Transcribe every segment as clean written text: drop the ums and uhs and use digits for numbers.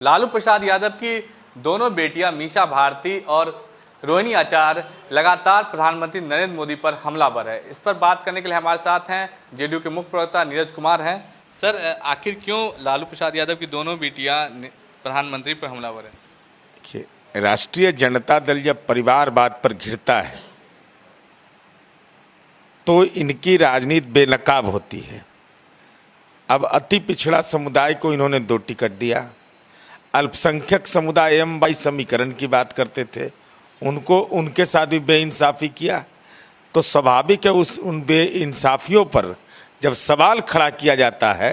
लालू प्रसाद यादव की दोनों बेटियां मीसा भारती और रोहिणी आचार्य लगातार प्रधानमंत्री नरेंद्र मोदी पर हमलावर है। इस पर बात करने के लिए हमारे साथ हैं जेडीयू के मुख्य प्रवक्ता नीरज कुमार हैं। सर, आखिर क्यों लालू प्रसाद यादव की दोनों बेटियां प्रधानमंत्री पर हमलावर है? देखिए, राष्ट्रीय जनता दल जब परिवारवाद पर घिरता है तो इनकी राजनीति बेनकाब होती है। अब अति पिछड़ा समुदाय को इन्होंने 2 टिकट दिया, अल्पसंख्यक समुदाय M/2 समीकरण की बात करते थे, उनके साथ भी बेइंसाफी किया। तो स्वाभाविक है उन बेइंसाफियों पर जब सवाल खड़ा किया जाता है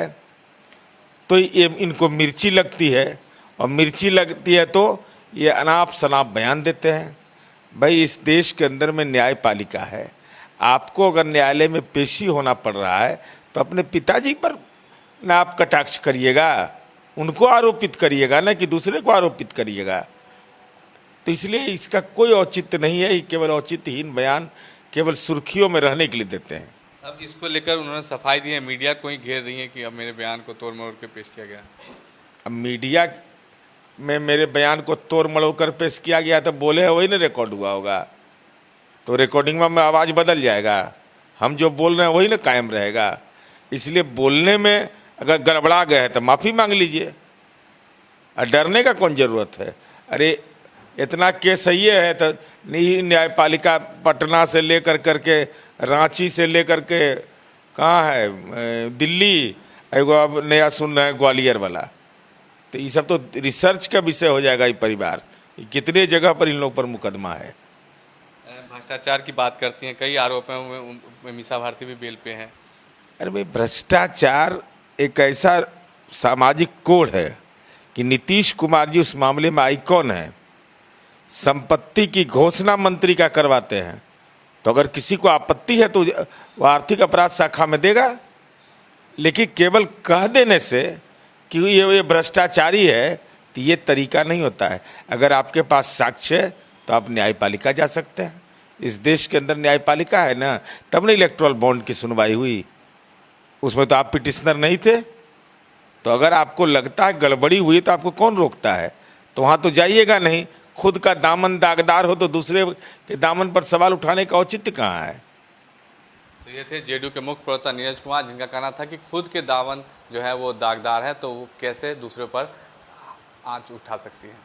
तो ये इनको मिर्ची लगती है, और मिर्ची लगती है तो ये अनाप शनाप बयान देते हैं। भाई, इस देश के अंदर में न्यायपालिका है। आपको अगर न्यायालय में पेशी होना पड़ रहा है तो अपने पिताजी पर ना आप कटाक्ष करिएगा, उनको आरोपित करिएगा, ना कि दूसरे को आरोपित करिएगा। तो इसलिए इसका कोई औचित्य नहीं है। केवल औचित्यहीन बयान केवल सुर्खियों में रहने के लिए देते हैं। अब इसको लेकर उन्होंने सफाई दी है, मीडिया को ही घेर रही है कि अब मेरे बयान को तोड़ मरोड़ के पेश किया गया। अब मीडिया में मेरे बयान को तोड़ मरोड़ कर पेश किया गया तो बोले है वही ना रिकॉर्ड हुआ होगा, तो रिकॉर्डिंग में आवाज़ बदल जाएगा। हम जो बोल रहे हैं वही ना कायम रहेगा। इसलिए बोलने में अगर गड़बड़ा गए हैं तो माफ़ी मांग लीजिए, और डरने का कौन ज़रूरत है। अरे, इतना केस सही है तो न्यायपालिका पटना से लेकर करके, रांची से लेकर के कहाँ है, दिल्ली, एगो अब नया सुन रहे हैं ग्वालियर वाला। तो ये सब तो रिसर्च का विषय हो जाएगा। ये परिवार कितने जगह पर इन लोगों पर मुकदमा है। भ्रष्टाचार की बात करती हैं, कई आरोप हैं, मीसा भारती भी बेल पे हैं। अरे भाई, भ्रष्टाचार एक ऐसा सामाजिक कोड है कि नीतीश कुमार जी उस मामले में आइकॉन है। संपत्ति की घोषणा मंत्री का करवाते हैं, तो अगर किसी को आपत्ति है तो वो आर्थिक अपराध शाखा में देगा। लेकिन केवल कह देने से कि ये भ्रष्टाचारी है, तो ये तरीका नहीं होता है। अगर आपके पास साक्ष्य है तो आप न्यायपालिका जा सकते हैं। इस देश के अंदर न्यायपालिका है ना, तब ना इलेक्टोरल बॉन्ड की सुनवाई हुई। उसमें तो आप पिटिशनर नहीं थे। तो अगर आपको लगता है गड़बड़ी हुई तो आपको कौन रोकता है? तो वहाँ तो जाइएगा नहीं। खुद का दामन दागदार हो तो दूसरे के दामन पर सवाल उठाने का औचित्य कहाँ है? तो ये थे जेडीयू के मुख्य प्रवक्ता नीरज कुमार, जिनका कहना था कि खुद के दामन जो है वो दागदार है, तो वो कैसे दूसरे पर आंच उठा सकती है।